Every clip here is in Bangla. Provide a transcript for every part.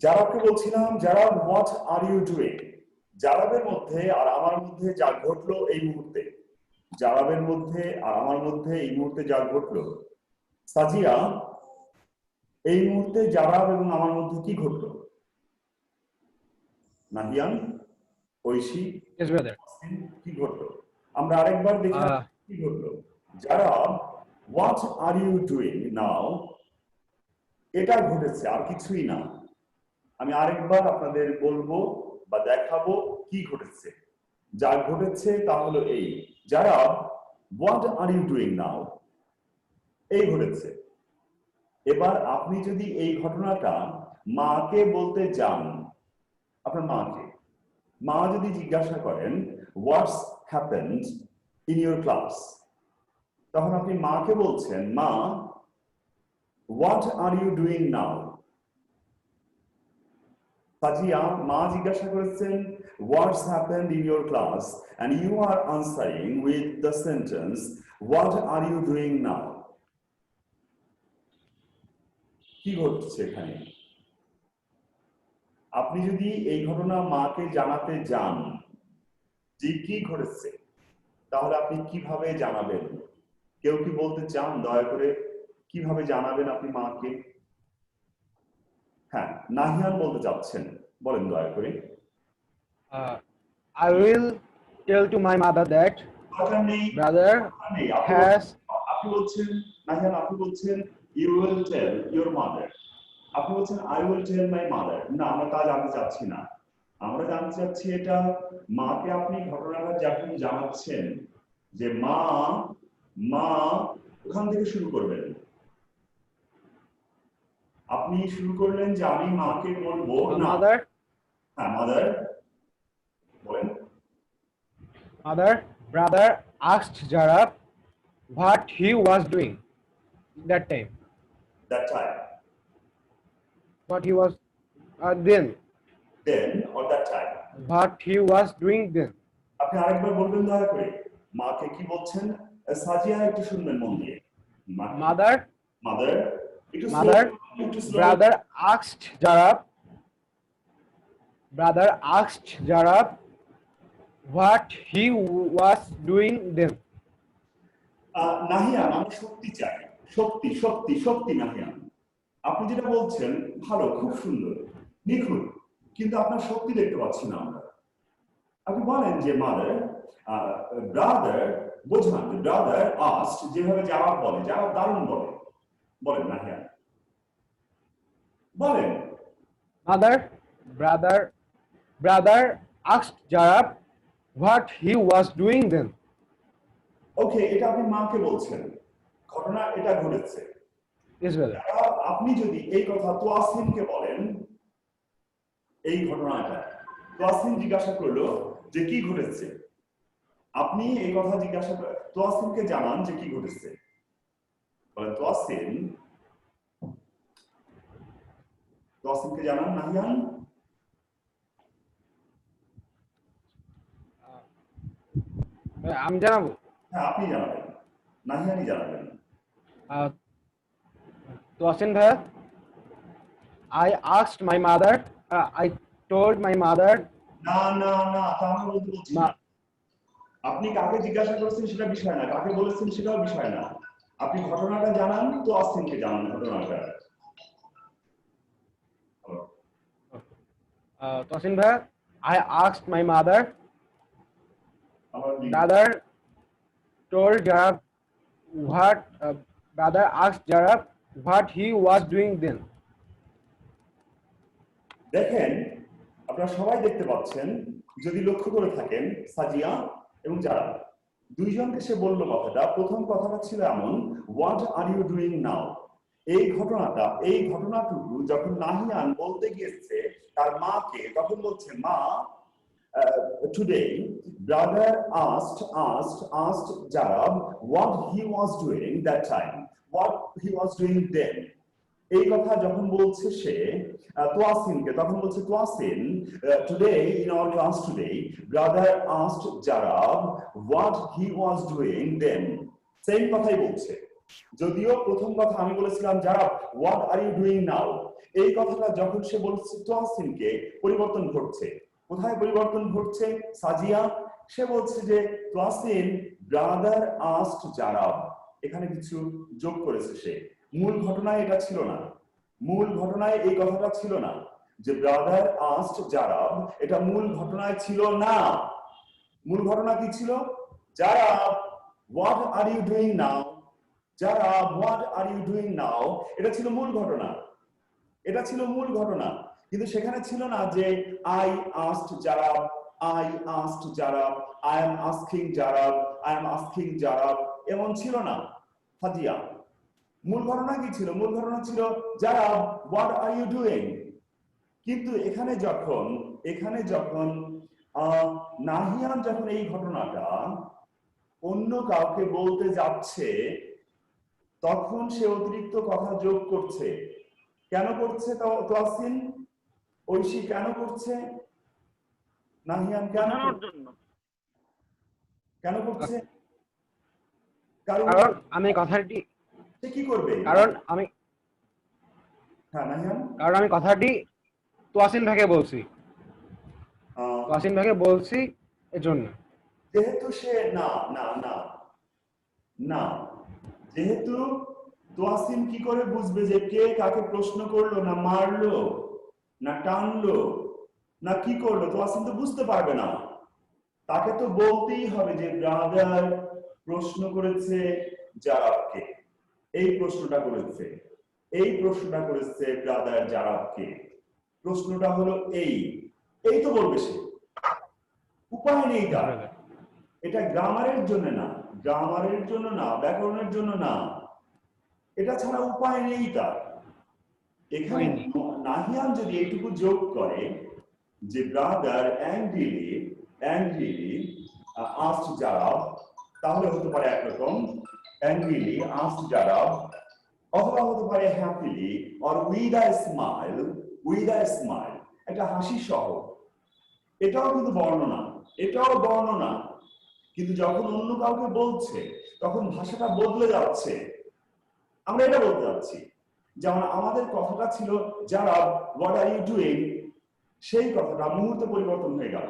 জারাবকে বলছিলাম, জারাব হোয়াট আর ইউ ডুইং। জারাবের মধ্যে আর আমার মধ্যে যা ঘটলো এই মুহূর্তে, জারাবের মধ্যে আর আমার মধ্যে এই মুহূর্তে যা ঘটলো, সাজিয়া এই মুহূর্তে জারাব এবং আমার মধ্যে কি ঘটলো? নাহিয়ান, ঐশী, কি ঘটলো? আমরা আরেকবার দেখি কি ঘটলো। Jarab what are you doing now, এটা ঘটেছে, আর কিছুই না। আমি আরেকবার আপনাদের বলবো বা দেখাবো কি ঘটেছে। যা ঘটেছে তা হলো এই, Jarab what are you doing now, এই ঘটেছে। এবার আপনি যদি এই ঘটনাটা মাকে বলতে যান, আপনার মাকে, মা যদি জিজ্ঞাসা করেন what's happened in your class, তখন আপনি মাকে বলছেন, মা what are you doing now. Sajiya, মা জিজ্ঞাসা করেছেন what's happened in your class and you are answering with the sentence what are you doing now. কি ঘটছে এখানে? আপনি যদি এই ঘটনা মাকে জানাতে যান যে কি ঘটেছে, তাহলে আপনি কিভাবে জানাবেন? কেউ কি বলতে চান দয়া করে কিভাবে জানাবেন আপনি মাকে? হ্যাঁ, নাহিয়ান বলতে চাচ্ছেন, বলেন দয়া করে। I will tell to my mother that brother has. আপনি বলছেন নাহিয়ান, আপনি বলছেন you will tell your mother, আপনি বলছেন I will tell my mother। না, আমরা তা জানতে চাচ্ছি না। আমরা জানতে চাচ্ছি এটা মাকে আপনি ঘটনাটা যখন জানাচ্ছেন যে মা, মা, ওখান থেকে শুরু করবেন। আপনি শুরু করলেন যে আমি মাকে বলবো না। হ্যাঁ, মাদার বলেন। Mother, brother asked Jarab what he was doing that time. That time. What he was then. Then or that time. What he was doing then. আপনি আরেকবার বলবেন দয়া করে, মাকে কি বলছেন? সাজিয়া একটু শুনবেন মন দিয়ে। Mother, mother, brother asked Jarab, brother asked Jarab what he was doing then. Nahiyan, আমরা শক্তি চাই, শক্তি শক্তি শক্তি। নাহিয়ান, আপনি যেটা বলছেন ভালো, খুব সুন্দর, নিখুঁত, কিন্তু আপনার শক্তি দেখতে পাচ্ছি না আমরা। আপনি বলেন যে মাদার, ব্রাদার, বোঝান ব্রাদার আস্কড, যেভাবে জবাব বলে, জবাব দারুণ বলে, বলেন নাহিয়ান, বলেন। Brother asked Jarab what he was doing then. ওকে, এটা আপনি মাকে বলছেন, ঘটনা এটা ঘটেছে। আপনি যদি এই কথা তোয়াসিনকে বলেন, এই ঘটনাটা তোয়াসিন জিজ্ঞাসা করলো যে কি ঘটেছে, আপনি এই কথা জিজ্ঞাসা তোয়াসিনকে জানান যে কি ঘটেছে, বলেন তোয়াসিন, তোয়াসিনকে জানান। নাহিয়ান, আমি জানাবো? হ্যাঁ, আপনি জানাবেন, নাহিয়ানই জানাবেন। তোয়াসিন ভাই, I asked my mother, I told my mother. না না না, তা আমি বলতে বলছি না। আপনি কাকে জিজ্ঞাসা করেছেন সেটা বিষয় না, কাকে বলেছেন সেটাও বিষয় না। আপনি ঘটনাটা জানান, তো আসিনকে জানান ঘটনাটা। তোয়াসিন ভাই, I asked my mother. Brother told Jarab what brother asked Jarab what he was doing then. দেখেন, আপনারা সবাই দেখতে পাচ্ছেন, যদি লক্ষ্য করে থাকেন, সাজিয়া এবং জারাব দুইজনকে সে বলল কথাটা। প্রথম কথাটা ছিল এমন, what are you doing now. এই ঘটনাটুকু যখন নাহিয়ান বলতে গিয়েছে তার মাকে, তখন বলছে মা, today brother asked Jarab what he was doing that time, what he was doing then। এই কথা যখন বলছে সে তোয়াসিনকে, তখন বলছে Towasin, today in our class today brother asked Jarab what he was doing then। Same কথাই বলছে, যদিও প্রথম কথা আমি বলেছিলাম জারাব what are you doing now এই কথাটা যখন সে বলছে তোয়াসিনকে পরিবর্তন ঘটছে কোথায় পরিবর্তন ঘটছে সাজিয়া সে বলছে যে তোয়াসিন ব্রাদার আস্কড জারাব এখানে কিছু যোগ করেছে সে মূল ঘটনায় এটা ছিল না মূল ঘটনায় এই কথাটা ছিল না যে ব্রাদার আস্কড জারাব এটা মূল ঘটনায় ছিল না মূল ঘটনা কি ছিল জারাব what are you doing now জারাব what are you doing now এটা ছিল মূল ঘটনা এটা ছিল মূল ঘটনা কিন্তু সেখানে ছিল না যে I asked জারাব I asked জারাব I am asking জারাব I am asking জারাব এমন ছিল না ফাজিয়া মূল ঘটনা কি ছিল মূল ঘটনা ছিল জারাব what are you doing কিন্তু এখানে যখন নাহিয়ান যখন এই ঘটনাটা অন্য কাউকে বলতে যাচ্ছে তখন সে অতিরিক্ত কথা যোগ করছে কেন করছে তোয়াসিন ঐশী কেন করছে নাহিয়ান কেন করছে কারণ আমি কথাটি সে কি করবে কারণ আমি হ্যাঁ নাহিয়ান কারণ আমি কথাটি তোয়াসিন ভাইকে বলছি এজন্য যেহেতু সে না যেহেতু তোয়াসিন কি করে বুঝবে যে কে কাকে প্রশ্ন করলো না মারলো না টানলো না কি করলো তোয়াসিন তো বুঝতে পারবে না তাকে তো বলতেই হবে যে ব্রাদার প্রশ্ন করেছে জারাবকে এই প্রশ্নটা করেছে ব্রাদার জারাবকে প্রশ্নটা হলো এই তো বলবে সে উপায় নেই তার এটা গ্রামারের জন্য না ব্যাকরণের জন্য না এটা ছাড়া উপায় নেই তার এখানে নাহিয়ান যদি এইটুকু যোগ করে যে ব্রাদার অ্যাংরিলি asked জারাব তাহলে হতে পারে একরকম অ্যাংরিলি asked জারাব অথবা হতে পারে happily or with a smile একটা হাসি সহ এটাও বর্ণনা কিন্তু যখন অন্য কাউকে বলছে তখন ভাষাটা বদলে যাচ্ছে আমরা এটা বলতে যাচ্ছি যেমন আমাদের কথাটা ছিল যারা হোয়াট আর ইউ ডুইং সেই কথাটা মুহূর্তে পরিবর্তন হয়ে গেল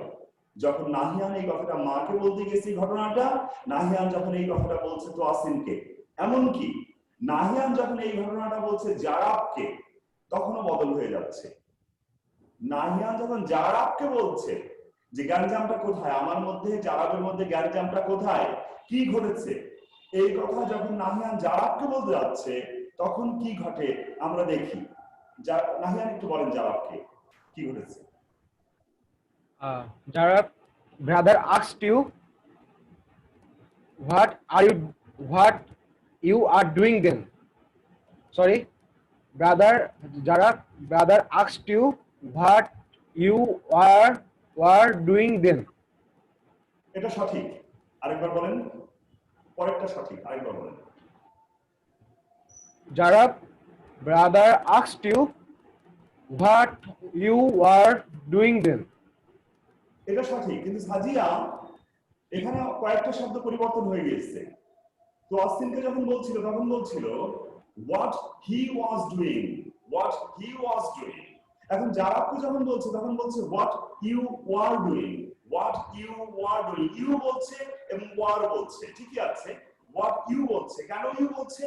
যখন নাহিয়ান এই কথাটা মাকে বলতে গেছি ঘটনাটা নাহিয়ান যখন এই কথাটা বলছে তোয়াসিনকে এমনকি নাহিয়ান যখন এই ঘটনাটা বলছে জারাবকে তখনও বদল হয়ে যাচ্ছে নাহিয়ান যখন জারাবকে বলছে যে গ্যাঞ্জামটা কোথায় আমার মধ্যে জারাবের মধ্যে গ্যাঞ্জামটা কোথায় কি ঘটেছে এই কথা যখন নাহিয়ান জারাবকে বলতে যাচ্ছে তখন কি ঘটে আমরা দেখি নাহিয়ান একটু বলেন জারাবকে কি ঘটেছে জারাব brother asked you what you are doing then sorry brother asked you what you were doing then এটা সঠিক আরেকবার বলেন পরেরটা সঠিক আরেকবার বলেন জারাব brother asked you what you were doing then এটা সঠিক কিন্তু সাজিয়া এখানে কয়েকটা শব্দ পরিবর্তন হয়ে গিয়েছে তো আসিনকে যখন বলছিল তখন বলছিল what he was doing এখন জারাবকে যখন বলছে তখন বলছে what you were doing you বলছে এবং were বলছে ঠিকই আছে what you বলছে কেন you বলছে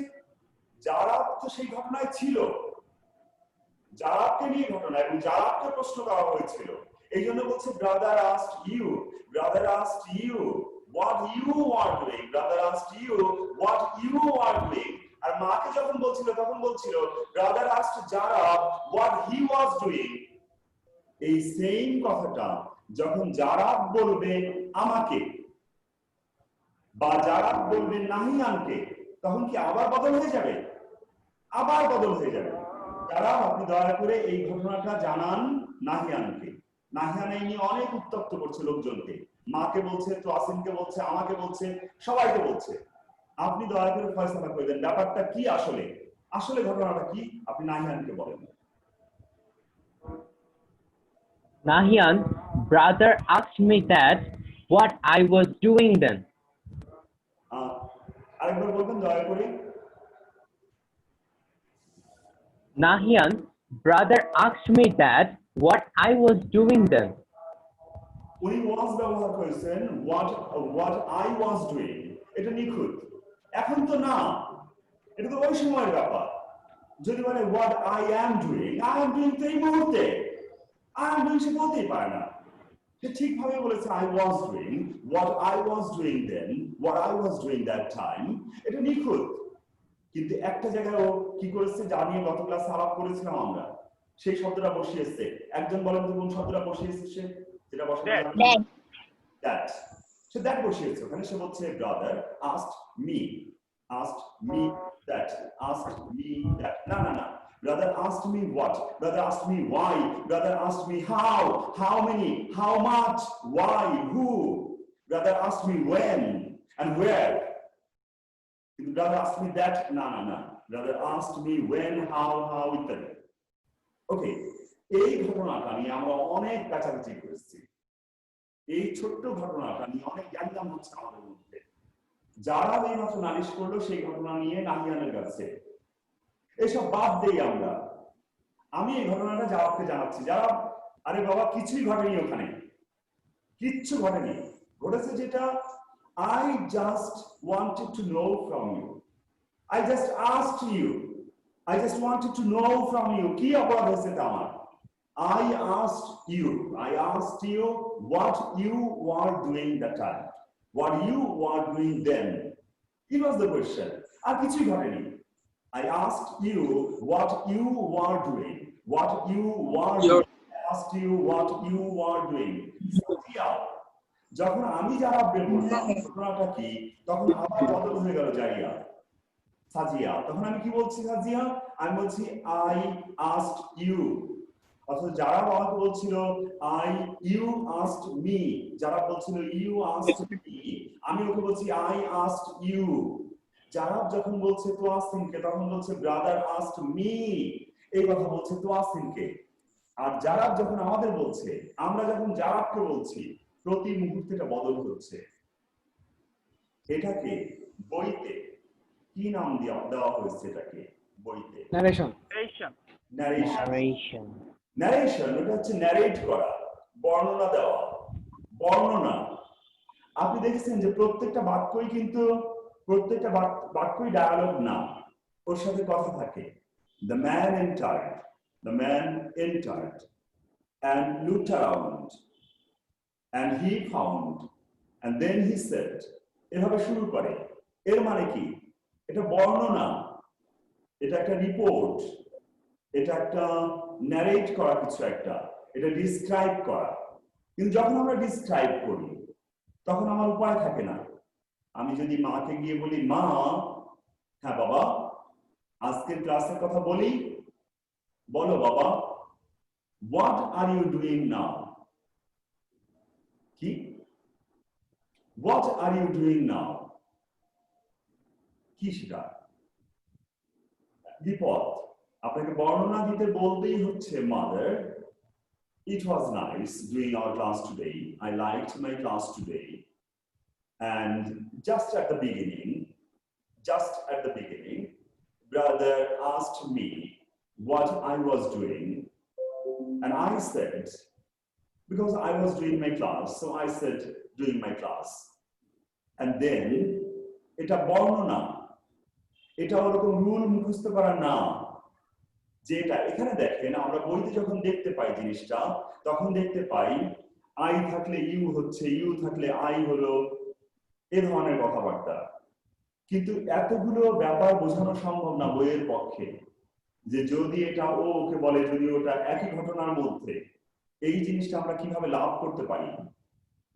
জারাব তো সেই ঘটনায় ছিল জারাবকে নিয়ে ঘটনা এবং জারাবকে প্রশ্ন করা হয়েছিল এই জন্য বলছে brother asked you what you were doing আর মাকে যখন বলছিল তখন বলছিল brother asked জারাব what he was doing এই সেম কথাটা যখন জারাব বলবে আমাকে বা জারাব বলবে নাহিয়ানকে তখন কি আবার বদল হয়ে যাবে জারাব আপনি দয়া করে এই ঘটনাটা জানান নাহিয়ানকে নাহিয়ান এই নিয়ে অনেক উত্তপ্ত করছে লোকজনকে মাকে বলছে তোয়াসিনকে বলছে আমাকে বলছে সবাইকে বলছে আপনি দয়া করে ফয়সালা করে দেন ব্যাপারটা কি আসলে ঘটনাটা কি আপনি নাহিয়ানকে বলেন Nahian, brother asked me that what I was doing then. আরেকবার বলবেন দয়া করে Nahian's brother asked me that what I was doing then. উনি ওয়াজ ব্যবহার করেছেন what I was doing, এটা নিখুঁত। এখন তো না, এটা তো ওই সময়ের ব্যাপার। যদি বলে what I am doing তো এই মুহূর্তে I am doing সে বলতেই পারে না। সে ঠিকভাবে বলেছে I was doing what I was doing then, what I was doing that time, এটা নিখুঁত। কিন্তু একটা জায়গায় ও কি করেছে যা নিয়ে গত ক্লাসে আলাপ করেছিলাম আমরা, সেই শব্দটা বসিয়েছে। একজন বলেন তো কোন শব্দটা বসিয়েছে সে? যেটা বসিয়েছে that. So that বসিয়েছে ওখানে। সে বলছে brother asked me that, asked me that, না, brother asked me what, brother asked me why, brother asked me how many, how much, why, who, brother asked me when and where. Brother asked me that, না, brother asked me when, how ইত্যাদি। ওকে, এই ঘটনাটা নিয়ে আমরা অনেক কাছাকাছি করেছি। এই ছোট্ট ঘটনাটা নিয়ে অনেক জ্ঞানদাম হচ্ছে আমাদের মধ্যে। যারা এই মাত্র নালিশ করলো সেই ঘটনা নিয়ে নাহিয়ানের কাছে, এসব বাদ দেই আমরা। আমি এই ঘটনাটা জাওয়াবকে জানাচ্ছি। যারা আরে বাবা কিছুই ঘটেনি ওখানে, কিচ্ছু ঘটেনি। ঘটেছে যেটা I just wanted to know from you. I just asked you. I just wanted to know from you. কি অপরাধ হয়েছে আমার? I asked you what you were doing that time, what you were doing then. It was the question. আর কিছুই ঘটেনি। I asked you what you were doing, what you were doing. I asked you what you were doing. যখন আমি যারা বের করলাম ঘটনাটা কি, তখন আবার বদল হয়ে গেল জারিয়া সাজিয়া। তখন আমি কি বলছি সাজিয়া? আমি বলছি I asked you। অথচ যারা আমাকে বলছিল you asked me, যারা বলছিল you asked me, আমি ওকে বলছি I asked you। যারা যখন বলছে তোয়াসিনকে তখন বলছে brother asked me, এই কথা বলছে তোয়াসিনকে। আর যারা যখন আমাদের বলছে, আমরা যখন যারাকে বলছি, প্রতি মুহূর্তে বদল হচ্ছে। এটাকে বইতে কি নাম দেওয়া হয়েছে? এটাকে বইতে ন্যারেশন। এটা হচ্ছে ন্যারেট করা, বর্ণনা দেওয়া, বর্ণনা। আপনি দেখেছেন যে প্রত্যেকটা বাক্যই কিন্তু প্রত্যেকটা বাক্যই ডায়ালগ না, ওর সাথে কথা থাকে। The man entered and looked around and he found and then he said, এভাবে শুরু করে। এর মানে কি? এটা বর্ণনা, এটা একটা রিপোর্ট, এটা একটা ন্যারেট করা কিছু একটা, এটা ডিসক্রাইব করা। কিন্তু যখন আমরা ডিসক্রাইব করি তখন আমার উপায় থাকে না। আমি যদি মাকে গিয়ে বলি মা, হ্যাঁ বাবা আজকের ক্লাসের কথা বলি, বলো বাবা what are you doing now? কি? What are you doing now? কি সেটা? বিপদ। আপনাকে বর্ণনা দিতে বলতেই হচ্ছে mother, it was nice doing our class today. I liked my class today. And just at the beginning, brother asked me what I was doing. And I said, because I was doing my class, so I said doing my class. And then এটা বর্ণনা, এটা ওরকম রুল মুখস্থ করা না। যেটা এখানে দেখেন আমরা বইতে যখন দেখতে পাই জিনিসটা, তখন দেখতে পাই আই থাকলে ইউ হচ্ছে, ইউ থাকলে আই হলো, এ ধরনের কথাবার্তা। কিন্তু এতগুলো ব্যাপার বোঝানো সম্ভব না বইয়ের পক্ষে, যে যদি এটা ও ওকে বলে, যদি ওটা একই ঘটনার মধ্যে, এই জিনিসটা আমরা কিভাবে লাভ করতে পারি,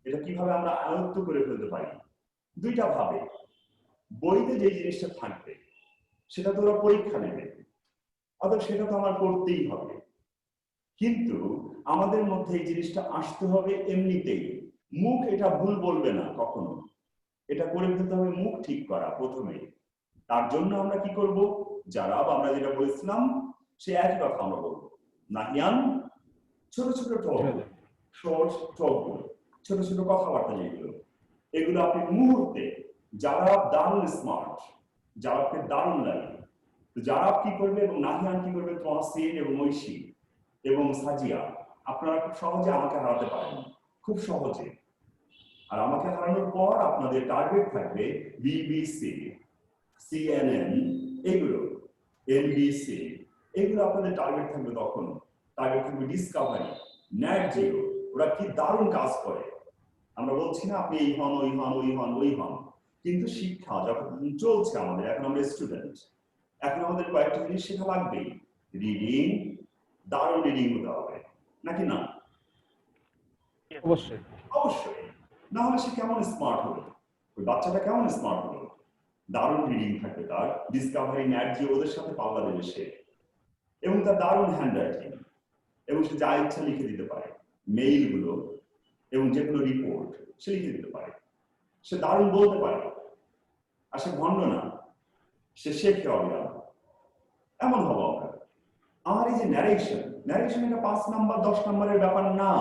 এটা কিভাবে আমরা আয়ত্ত করে ফেলতে পারি। দুইটা ভাবে বইতে যে জিনিসটা থাকবে সেটা তো ওরা পরীক্ষা নেবে, অথবা সেটা তো আমার করতেই হবে। কিন্তু আমাদের মধ্যে এই জিনিসটা আসতে হবে এমনিতেই। মুখ এটা ভুল বলবে না কখনো, এটা করে ফেলতে হবে মুখ ঠিক করা প্রথমে। তার জন্য আমরা কি করব? যারা আমরা যেটা বলেছিলাম সে একই কথা আমরা বলবো। নাহিয়ান ছোট ছোট ছোট ছোট কথাবার্তা যেগুলো, এগুলো আপনি মুহূর্তে, যারা দারুণ স্মার্ট, যারাকে দারুণ লাগে, তো যারা কি করবে এবং নাহিয়ান কি করবে, তহসিন এবং ঐশী এবং সাজিয়া, আপনারা খুব সহজে আমাকে হারাতে পারেন, খুব সহজে। আর আমাকে হারানোর পর আপনাদের টার্গেট থাকবে বিবিসি, সিএনএন, এগুলো, এনবিসি, এগুলো আপনাদের টার্গেট থাকবে। তখন টার্গেট থাকবে ডিসকভারি, ন্যাট জিও, ওরা কি দারুণ কাজ করে। আমরা বলছি না আপনি এই হন, ওই হন, ওই হন, ওই হন, কিন্তু শিক্ষা যখন চলছে আমাদের, এখন আমরা স্টুডেন্ট, এখন আমাদের কয়েকটা জিনিস শেখা লাগবেই। রিডিং, দারুণ রিডিং হতে হবে, নাকি না? অবশ্যই অবশ্যই, না হলে সে কেমন স্মার্ট হলো, ওই বাচ্চাটা কেমন স্মার্ট হলো? দারুণ রিডিং থাকবে তার, ডিসকভারি, ন্যাট জিও, ওদের সাথে পাল্লা দেবে সে, এবং তার দারুণ হ্যান্ড রাইটিং, এবং সে যা ইচ্ছা লিখে দিতে পারে, মেইলগুলো এবং যেগুলো রিপোর্ট সে লিখে দিতে পারে, সে দারুণ বলতে পারে, আর সে ভণ্ড না, সে শেখে অবিরাম, এমন হবো আমরা। আমার এই যে ন্যারেশন, ন্যারেশন এটা 5 নাম্বার 10 নম্বরের ব্যাপার না,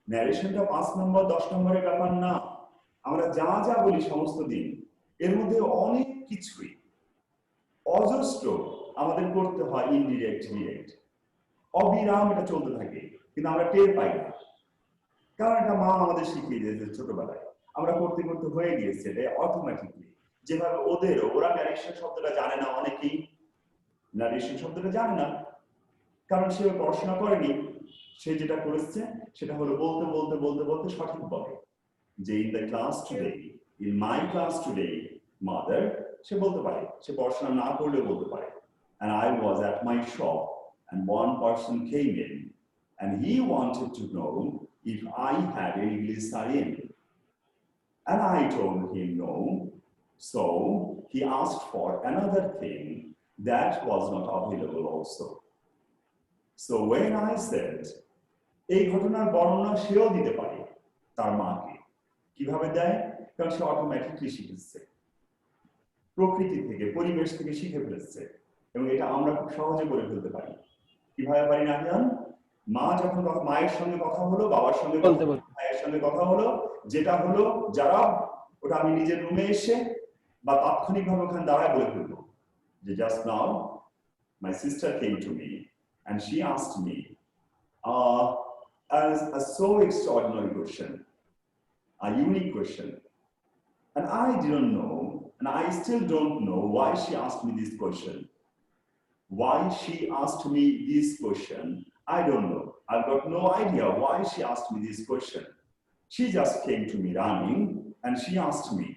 ন্যারেশনটা 5 নম্বর 10 নম্বরের ব্যাপার না। আমরা যা যা বলি সমস্ত দিন, এর মধ্যে অনেক কিছুই অজস্র আমাদের করতে হয়, ইনডিরেক্ট, ডিরেক্ট, অবিরাম এটা চলতে থাকে, কিন্তু আমরা টের পাই না, কারণ এটা মা আমাদের শিখিয়ে দিয়েছে ছোটবেলায়, আমরা করতে করতে হয়ে গিয়েছে এটা অটোমেটিকলি। যেভাবে ওরা ন্যারেশন শব্দটা জানে না, অনেকেই ন্যারেশন শব্দটা জানে না, কারণ সে পড়াশোনা করেনি। সে যেটা করেছে সেটা হলো বলতে বলতে বলতে বলতে সঠিক বলে যে in the class today, in my class today mother, সে বলতে পারে, সে পড়াশোনা না করলেও বলতে পারে। And I was at my shop and one person came in and he wanted to know if I had any glycerin. And I told him no. So he asked for another thing that was not available also. So when I said, এই ঘটনার বর্ণনা সেও দিতে পারে তার মাকে, কিভাবে দেয়? কারণ সে অটোমেটিকলি শিখেছে, প্রকৃতি থেকে, পরিবেশ থেকে শিখে ফেলেছে, এবং এটা আমরা খুব সহজে করে ফেলতে পারি। কিভাবে পারি না জান? মা যখন মায়ের সঙ্গে কথা হলো, বাবার সঙ্গে ভাইয়ের সঙ্গে কথা হলো, যেটা হলো যারা, ওটা আমি নিজের রুমে এসে বা তাৎক্ষণিকভাবে ওখানে দাঁড়ায় বলে ফেলবো যে just now my sister came to me and she asked me as a so extraordinary question, a unique question, and I didn't know, and I still don't know why she asked me this question. Why she asked me this question, I don't know. I've got no idea why she asked me this question. She just came to me running and she asked me.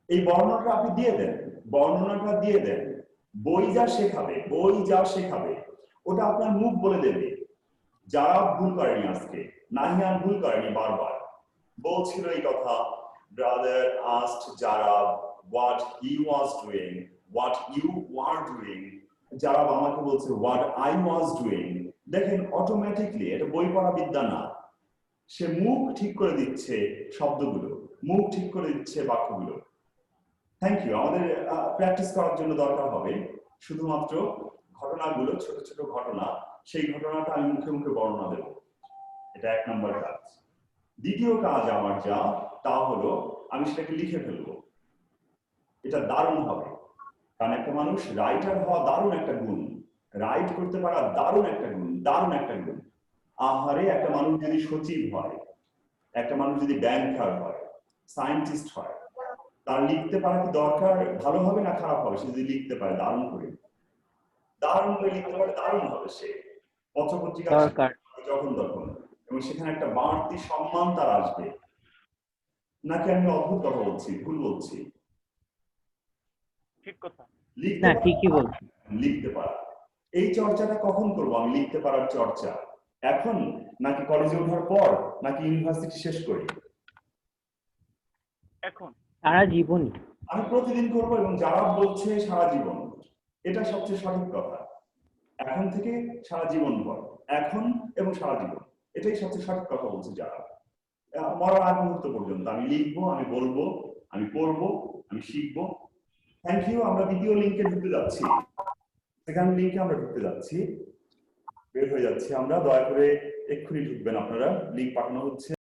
এই বর্ণনাটা আপনি দিয়ে দেন, বর্ণনাটা দিয়ে দেন। বই যা শেখাবে ওটা আপনার মুখ বলে দেবে। যারা ভুল করেনি, আজকে নাহিয়ান ভুল করেনি, বারবার বলছিল এই কথা, brother asked Jarab what he was doing, what you were doing. Jarab আমাকে বলছে what I was doing. দেখেন অটোমেটিকলি, এটা বই পড়া বিদ্যা না, সে মুখ ঠিক করে দিচ্ছে শব্দগুলো, মুখ ঠিক করে দিচ্ছে বাক্যগুলো। Thank you. আমাদের প্র্যাকটিস করার জন্য দরকার হবে শুধুমাত্র ঘটনাগুলো, ছোট ছোট ঘটনা, সেই ঘটনাটা আমি মুখে মুখে বর্ণনা দেব, এটা 1 নম্বর কাজ। দ্বিতীয় কাজ আমার যা, তা হলো আমি সেটাকে লিখে ফেলবো। এটা দারুণ হবে, কারণ একটা মানুষ রাইটার হওয়া দারুণ একটা গুণ, রাইট করতে পারা দারুণ একটা গুণ, দারুণ একটা গুণ। আহারে, একটা মানুষ যদি সচিব হয়, একটা মানুষ যদি ব্যাংকার হয়, সায়েন্টিস্ট হয়, তার লিখতে পারা কি দরকার? ভালো হবে না খারাপ হবে? সে যদি লিখতে পারে দারুণ করে, দারুণ করে লিখতে পারে, দারুণ হবে সে পত্রপত্রিকা যখন তখন, এবং সেখানে একটা বাড়তি সম্মান তার আসবে। নাকি আমি অদ্ভুত কথা বলছি, ভুল বলছি? ঠিক কথা, ঠিকই বলছি। লিখতে পারা, এই চর্চাটা কখন করবো আমি? লিখতে পারার চর্চা এখন, নাকি কলেজে ওঠার পর, নাকি ইউনিভার্সিটি শেষ করি? এখন, সারা জীবনই আমি প্রতিদিন করবো, এবং যারা বলছে সারা জীবন, এটা সবচেয়ে সঠিক কথা। এখন থেকে সারা জীবন পর, এখন এবং সারা জীবন, এটাই সবচেয়ে সঠিক কথা বলছে যারা। মরার আগ মুহূর্ত পর্যন্ত আমি লিখবো, আমি বলবো, আমি পড়বো, আমি শিখবো। Thank you. আমরা দ্বিতীয় লিঙ্কে ঢুকতে যাচ্ছি, সেকেন্ড লিঙ্কে আমরা ঢুকতে যাচ্ছি, বের হয়ে যাচ্ছি আমরা। দয়া করে এক্ষুনি ঢুকবেন আপনারা, লিঙ্ক পাঠানো হচ্ছে।